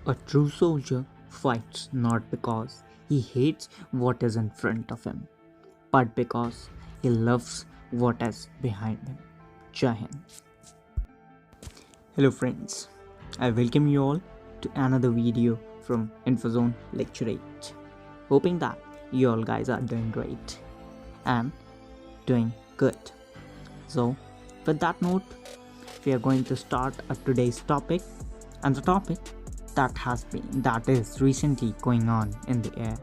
A true soldier fights not because he hates what is in front of him, but because he loves what is behind him. Jai Hind. Hello friends, I welcome you all to another video from InfoZone Lecture 8. Hoping that you all guys are doing great and doing good. So with that note, we are going to start today's topic, and the topic that is recently going on in the air,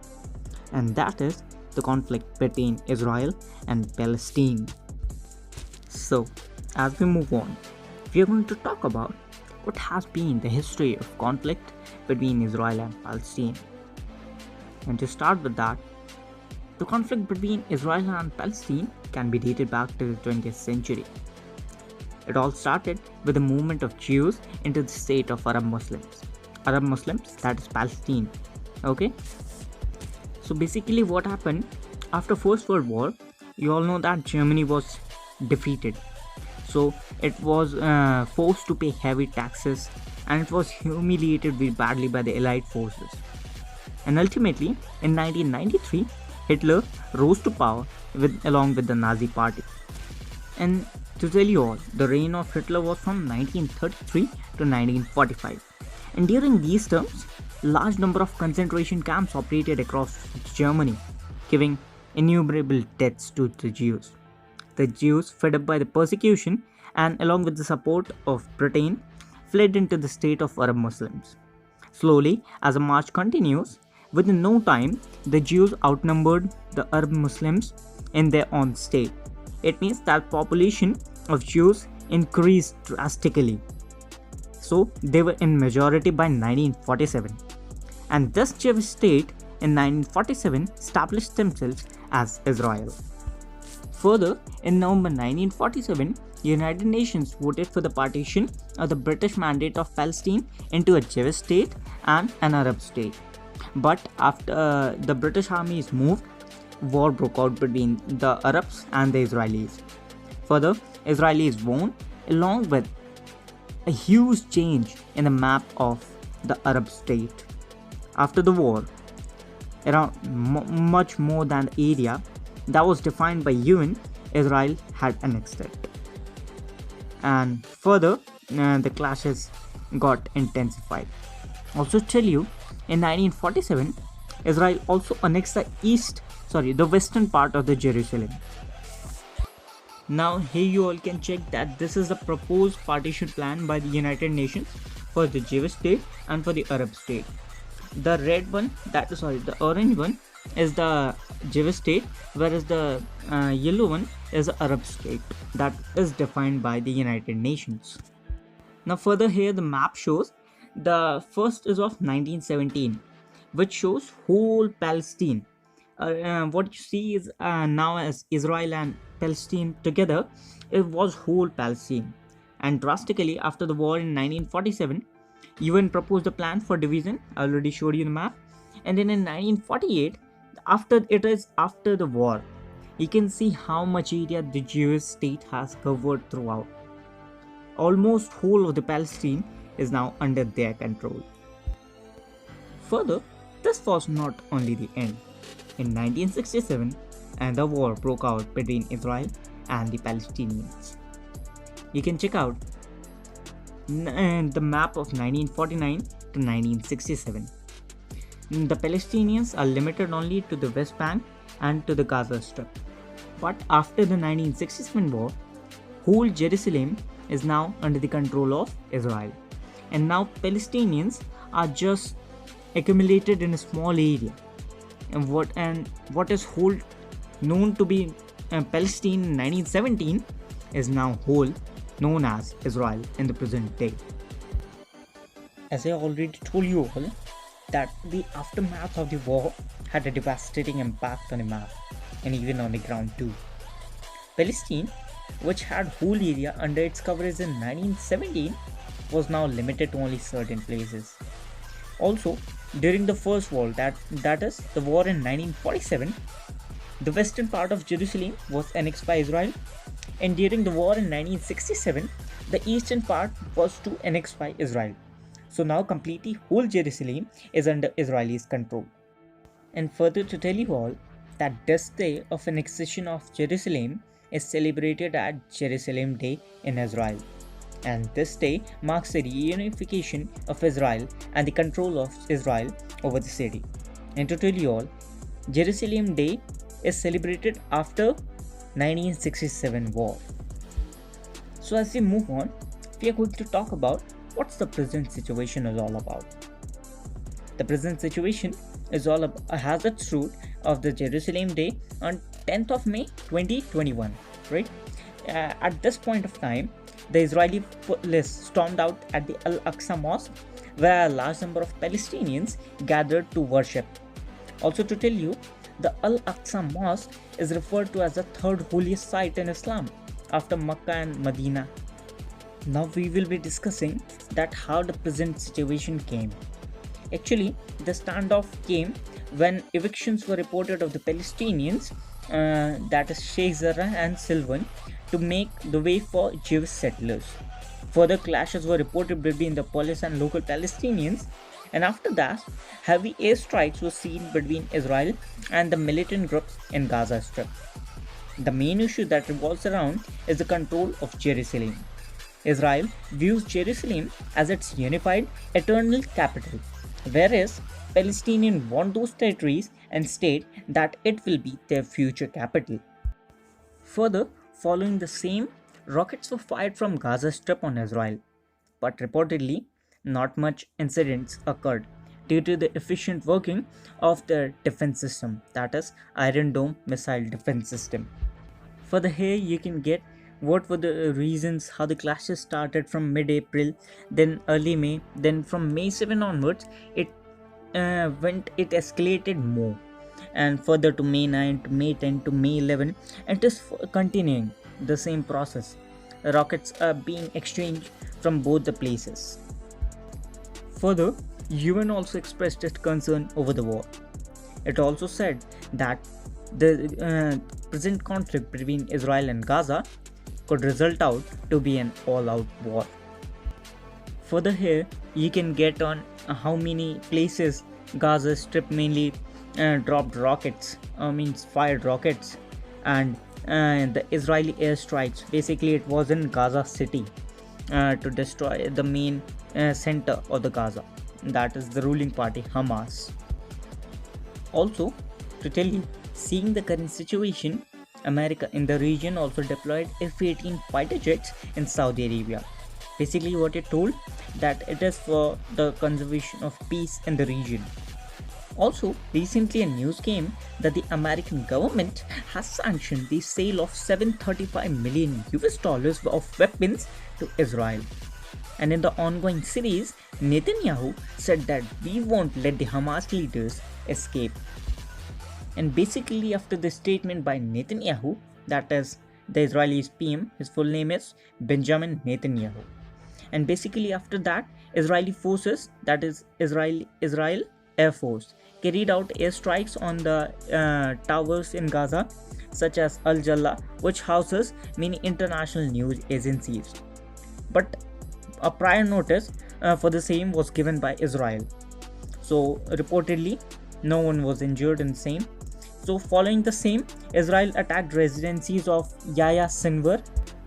and that is the conflict between Israel and Palestine. So as we move on, we are going to talk about what has been the history of conflict between Israel and Palestine. And to start with that, the conflict between Israel and Palestine can be dated back to the 20th century. It all started with the movement of Jews into the state of Arab Muslims. Arab Muslims, that is Palestine. Okay? So basically what happened after First World War, you all know that Germany was defeated. So it was forced to pay heavy taxes, and it was humiliated very badly by the Allied forces. And ultimately, in 1993, Hitler rose to power along with the Nazi Party. And to tell you all, the reign of Hitler was from 1933 to 1945. And during these terms, large number of concentration camps operated across Germany, giving innumerable deaths to the Jews. The Jews, fed up by the persecution and along with the support of Britain, fled into the state of Arab Muslims. Slowly, as the march continues, within no time, the Jews outnumbered the Arab Muslims in their own state. It means that population of Jews increased drastically. So they were in majority by 1947. And this Jewish state in 1947 established themselves as Israel. Further, in November 1947, the United Nations voted for the partition of the British Mandate of Palestine into a Jewish state and an Arab state. But after the British armies moved, war broke out between the Arabs and the Israelis. Further, Israelis won along with a huge change in the map of the Arab state. After the war, around much more than the area that was defined by UN, Israel had annexed it. And further, the clashes got intensified. Also tell you, in 1947, Israel also annexed the western part of the Jerusalem. Now here you all can check that this is the proposed partition plan by the United Nations for the Jewish state and for the Arab state. The orange one is the Jewish state, whereas the yellow one is the Arab state that is defined by the United Nations. Now further here the map shows the first is of 1917, which shows whole Palestine. What you see is now as Israel and Palestine together, it was whole Palestine. And drastically after the war in 1947, UN proposed a plan for division. I already showed you the map. And then in 1948, after the war, you can see how much area the Jewish state has covered throughout. Almost whole of the Palestine is now under their control. Further, this was not only the end. In 1967, another war broke out between Israel and the Palestinians. You can check out the map of 1949 to 1967. The Palestinians are limited only to the West Bank and to the Gaza Strip. But after the 1967 war, whole Jerusalem is now under the control of Israel. And now Palestinians are just accumulated in a small area. And what is whole known to be Palestine in 1917 is now whole known as Israel in the present day. As I already told you all, that the aftermath of the war had a devastating impact on the map and even on the ground too. Palestine, which had whole area under its coverage in 1917, was now limited to only certain places. Also, during the First War, that is the war in 1947, the western part of Jerusalem was annexed by Israel, and during the war in 1967, the eastern part was too annexed by Israel. So now completely whole Jerusalem is under Israeli's control. And further to tell you all that this day of annexation of Jerusalem is celebrated at Jerusalem Day in Israel. And this day marks the reunification of Israel and the control of Israel over the city. And to tell you all, Jerusalem Day is celebrated after 1967 war. So as we move on, we are going to talk about what's the present situation is all about. The present situation is all about has its root of the Jerusalem Day on 10th of May 2021, right? At this point of time, the Israeli police stormed out at the Al-Aqsa Mosque, where a large number of Palestinians gathered to worship. Also to tell you, the Al-Aqsa Mosque is referred to as the third holiest site in Islam after Makkah and Medina. Now we will be discussing that how the present situation came. Actually, the standoff came when evictions were reported of the Palestinians, that is Sheikh Jarrah and Silvan, to make the way for Jewish settlers. Further clashes were reported between the police and local Palestinians, and after that, heavy airstrikes were seen between Israel and the militant groups in Gaza Strip. The main issue that revolves around is the control of Jerusalem. Israel views Jerusalem as its unified, eternal capital, whereas Palestinians want those territories and state that it will be their future capital. Further, following the same, rockets were fired from Gaza Strip on Israel, but reportedly, not much incidents occurred due to the efficient working of their defense system, that is Iron Dome missile defense system. Further, here you can get what were the reasons how the clashes started from mid-April, then early May, then from May 7 onwards it escalated more, and further to May 9 to May 10 to May 11, and it is continuing the same process. Rockets are being exchanged from both the places. Further, UN also expressed its concern over the war. It also said that the present conflict between Israel and Gaza could result out to be an all-out war. Further, here you can get on how many places Gaza Strip mainly dropped rockets, fired rockets, and the Israeli airstrikes. Basically, it was in Gaza City to destroy the main center of the Gaza, that is the ruling party Hamas. Also, to tell you, seeing the current situation, America in the region also deployed F-18 fighter jets in Saudi Arabia. Basically what it told, that it is for the conservation of peace in the region. Also, recently a news came that the American government has sanctioned the sale of $735 million of weapons to Israel. And in the ongoing series, Netanyahu said that we won't let the Hamas leaders escape. And basically after the statement by Netanyahu, that is the Israeli PM, his full name is Benjamin Netanyahu. And basically after that, Israeli forces, that is Israel Air Force, carried out airstrikes on the towers in Gaza, such as Al Jallah, which houses many international news agencies. But a prior notice for the same was given by Israel. So reportedly, no one was injured in the same. So following the same, Israel attacked residencies of Yahya Sinwar,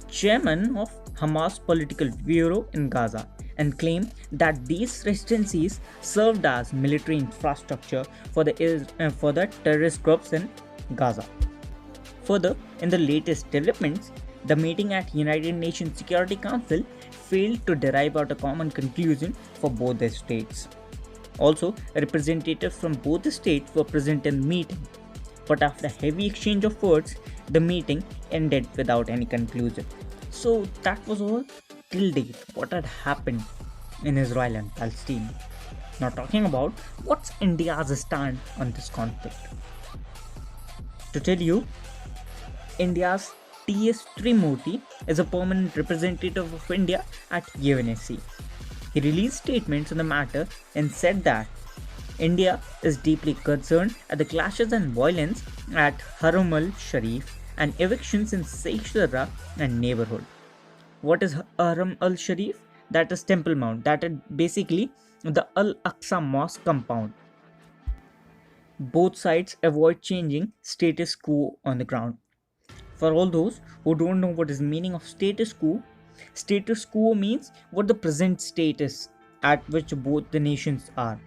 chairman of Hamas political bureau in Gaza, and claimed that these residencies served as military infrastructure for the terrorist groups in Gaza. Further, in the latest developments, the meeting at United Nations Security Council failed to derive out a common conclusion for both the states. Also, representatives from both the states were present in the meeting. But after heavy exchange of words, the meeting ended without any conclusion. So that was all till date what had happened in Israel and Palestine. Now talking about what's India's stand on this conflict. To tell you, India's T.S. Trimurti is a permanent representative of India at UNSC. He released statements on the matter and said that India is deeply concerned at the clashes and violence at Haram al-Sharif and evictions in Sheikh Jarrah and neighborhood. What is Haram al-Sharif? that is Temple Mount, that is basically the Al-Aqsa Mosque compound. Both sides avoid changing status quo on the ground. For all those who don't know what is the meaning of status quo means what the present state is at which both the nations are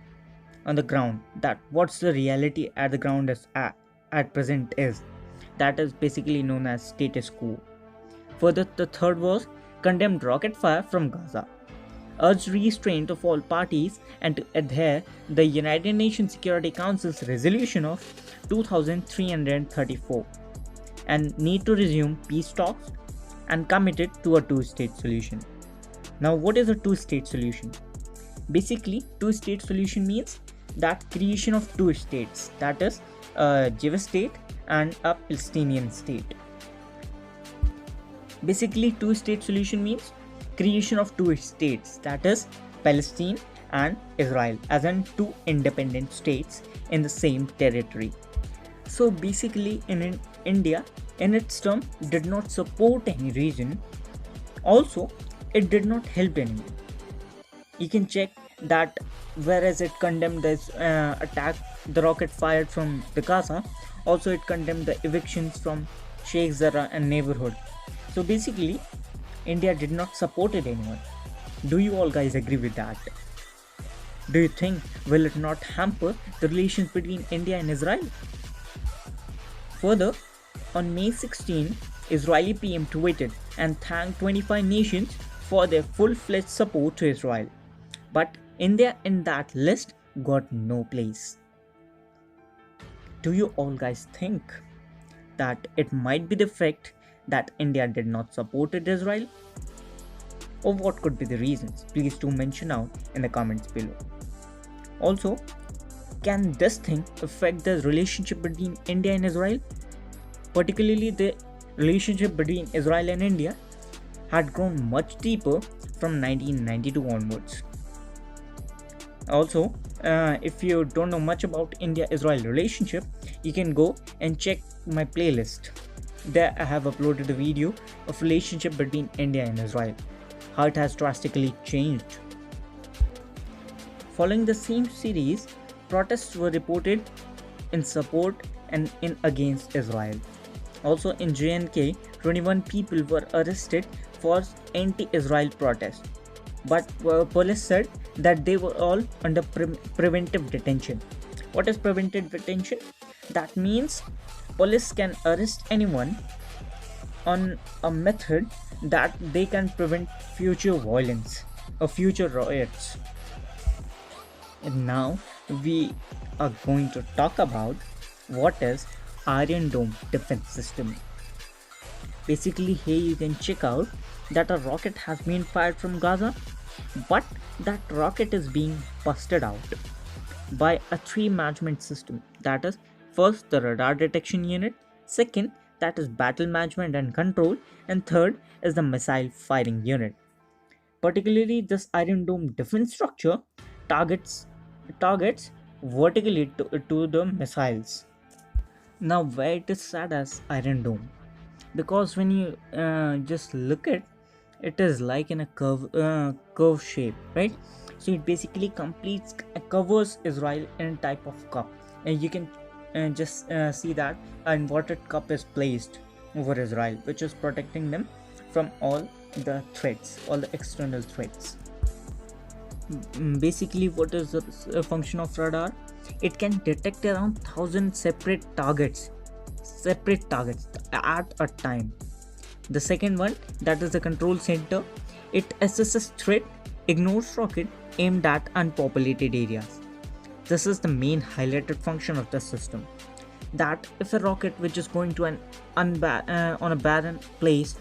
on the ground. That what's the reality at the ground is at present is. That is basically known as status quo. Further, the third was condemned rocket fire from Gaza, urged restraint of all parties and to adhere the United Nations Security Council's resolution of 2334 and need to resume peace talks and committed to a two-state solution. Now, what is a two-state solution? Basically, two-state solution means that creation of two states, that is a Jewish state and a Palestinian state. Basically, two-state solution means creation of two states, that is Palestine and Israel, as in two independent states in the same territory. So basically, in India, in its term, did not support any region. Also, it did not help anyone. You can check that whereas it condemned this attack, the rocket fired from the Gaza, also it condemned the evictions from Sheikh Jarrah and neighborhood. So basically, India did not support anyone. Do you all guys agree with that? Do you think will it not hamper the relations between India and Israel? Further, on May 16, Israeli PM tweeted and thanked 25 nations for their full-fledged support to Israel. But India in that list got no place. Do you all guys think that it might be the fact that India did not support Israel? Or what could be the reasons? Please do mention out in the comments below. Also, can this thing affect the relationship between India and Israel? Particularly, the relationship between Israel and India had grown much deeper from 1992 onwards. Also, if you don't know much about India-Israel relationship, you can go and check my playlist. There I have uploaded a video of relationship between India and Israel, how it has drastically changed. Following the same series, protests were reported in support and in against Israel. Also in JNK, 21 people were arrested for anti-Israel protests, but police said that they were all under preventive detention. What is preventive detention? That means police can arrest anyone on a method that they can prevent future violence or future riots. And now we are going to talk about what is Iron Dome defense system. Basically, here you can check out that a rocket has been fired from Gaza, but that rocket is being busted out by a three management system. That is, first the radar detection unit, second that is battle management and control, and third is the missile firing unit. Particularly, this Iron Dome defense structure targets vertically to the missiles. Now, where it is sad as Iron Dome, because when you just look at it is like in a curve shape, right? So it basically covers Israel in a type of cup, and you can just see that an inverted cup is placed over Israel, which is protecting them from all the threats, all the external threats. Basically, what is the function of radar? It can detect around 1,000 separate targets at a time. The second one, that is the control center, it assesses threat, ignores rocket aimed at unpopulated areas. This is the main highlighted function of the system, that if a rocket which is going to on a barren place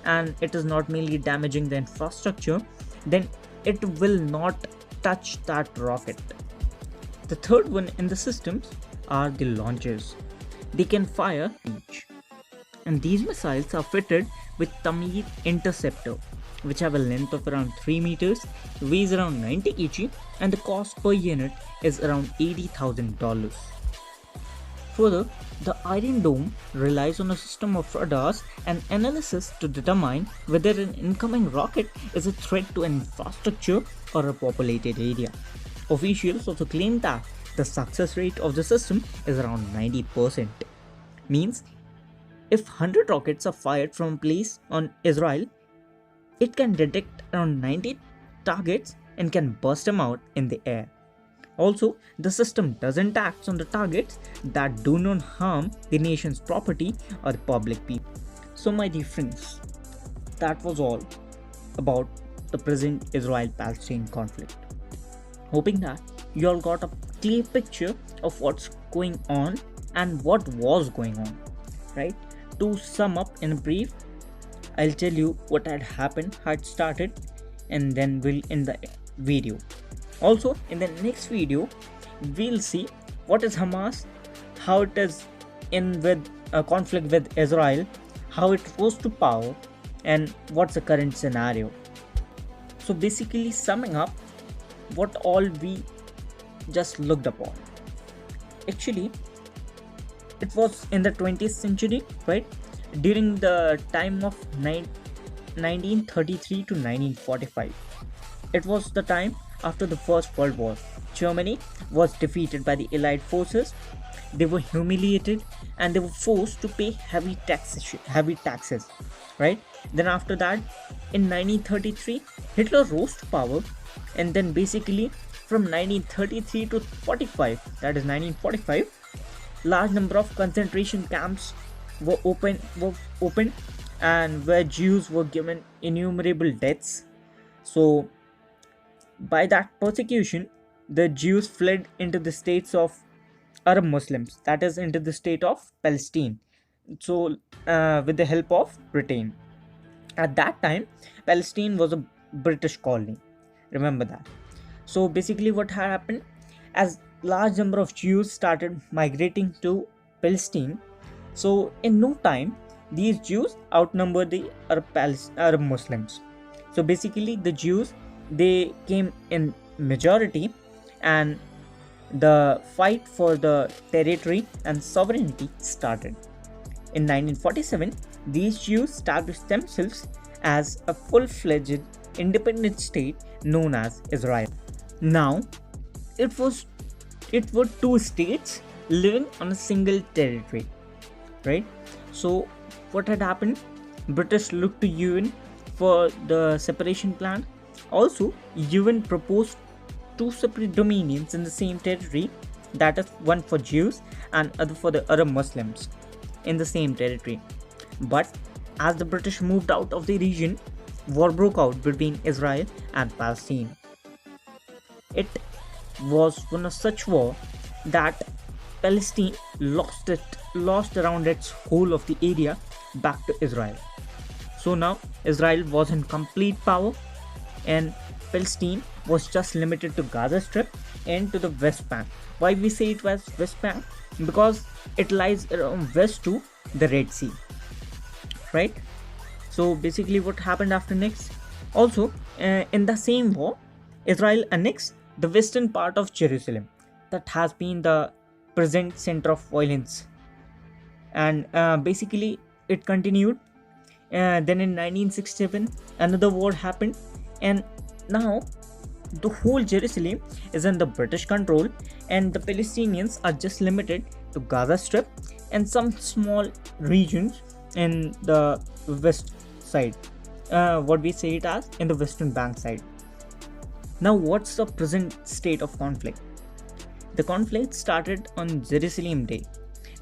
and it is not merely damaging the infrastructure, then it will not touch that rocket. The third one in the systems are the launchers. They can fire each, and these missiles are fitted with Tamir interceptor, which have a length of around 3 meters, weighs around 90 kg, and the cost per unit is around $80,000. Further, the Iron Dome relies on a system of radars and analysis to determine whether an incoming rocket is a threat to an infrastructure or a populated area. Officials also claim that the success rate of the system is around 90%. Means, if 100 rockets are fired from a place on Israel, it can detect around 90 targets and can burst them out in the air. Also, the system doesn't act on the targets that do not harm the nation's property or the public people. So my dear friends, that was all about the present Israel-Palestine conflict. Hoping that you all got a clear picture of what's going on and what was going on, right? To sum up in a brief, I'll tell you what had happened, how it started, and then we'll end the video. Also, in the next video, we'll see what is Hamas, how it is in with a conflict with Israel, how it rose to power, and what's the current scenario. So basically summing up what all we just looked upon. Actually, it was in the 20th century, right? During the time of 1933 to 1945. It was the time after the First World War. Germany was defeated by the Allied forces. They were humiliated and they were forced to pay heavy taxes, right? Then after that, in 1933, Hitler rose to power, and then basically from 1933 to 45, that is 1945, large number of concentration camps were opened, and where Jews were given innumerable deaths. So by that persecution, the Jews fled into the states of Arab Muslims, that is into the state of Palestine, so with the help of Britain. At that time, Palestine was a British colony, remember that. So basically what happened, as large number of Jews started migrating to Palestine, so in no time these Jews outnumbered the Arab Muslims. So basically the Jews, they came in majority, and the fight for the territory and sovereignty started. In 1947, these Jews established themselves as a full-fledged independent state known as Israel. Now, it were two states living on a single territory, right? So what had happened? British looked to UN for the separation plan. Also, UN proposed two separate dominions in the same territory, that is one for Jews and other for the Arab Muslims in the same territory. But as the British moved out of the region, war broke out between Israel and Palestine. It was one of such war that Palestine lost around its whole of the area back to Israel. So now Israel was in complete power, and Palestine was just limited to Gaza Strip and to the West Bank. Why we say it was West Bank? Because it lies around west to the Red Sea, right? So basically what happened after next? Also, in the same war, Israel annexed the western part of Jerusalem, that has been the present center of violence, and basically it continued. Then in 1967, another war happened, and now the whole Jerusalem is under British control, and the Palestinians are just limited to Gaza Strip and some small regions in the west side, what we say it as in the Western Bank side. Now what's the present state of conflict? The conflict started on Jerusalem Day.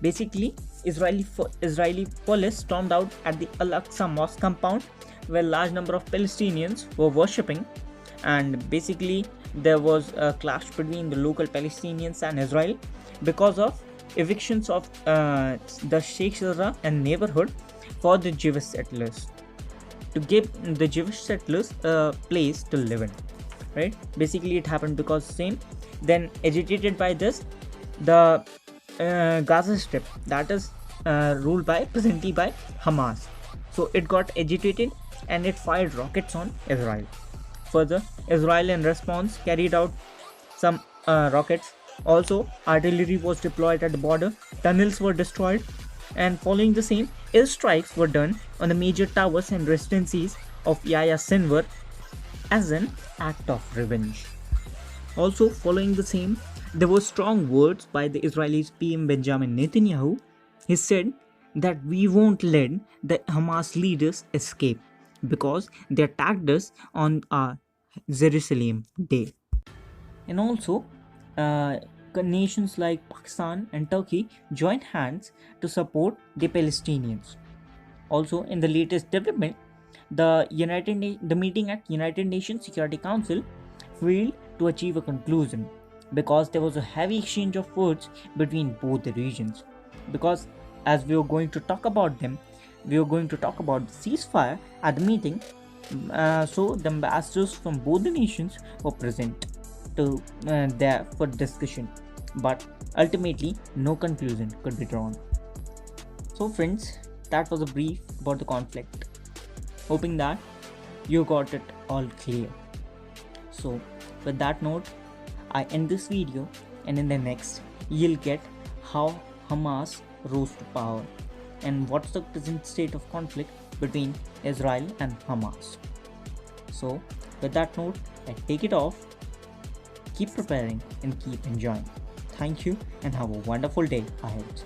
Basically, Israeli police stormed out at the Al-Aqsa Mosque compound, where large number of Palestinians were worshipping, and basically there was a clash between the local Palestinians and Israel because of evictions of the Sheikh Jarrah and neighborhood for the Jewish settlers, to give the Jewish settlers a place to live in, right? Basically it happened because same. Then agitated by this, the Gaza Strip, that is ruled by presently by Hamas, so it got agitated and it fired rockets on Israel. Further, Israel in response carried out some rockets Also, artillery was deployed at the border, tunnels were destroyed, and following the same, airstrikes were done on the major towers and residencies of Yahya Sinwar as an act of revenge. Also, following the same, there were strong words by the Israeli PM Benjamin Netanyahu. He said that we won't let the Hamas leaders escape because they attacked us on our Jerusalem day. And also, uh, nations like Pakistan and Turkey joined hands to support the Palestinians. Also, in the latest development, the meeting at United Nations Security Council failed to achieve a conclusion because there was a heavy exchange of words between both the regions. Because as we were going to talk about them, we were going to talk about the ceasefire at the meeting. So the ambassadors from both the nations were present to there for discussion, but ultimately no conclusion could be drawn. So friends, that was a brief about the conflict. Hoping that you got it all clear. So with that note, I end this video, and in the next you'll get how Hamas rose to power and what's the present state of conflict between Israel and Hamas. So with that note, I take it off. Keep preparing and keep enjoying. Thank you and have a wonderful day ahead.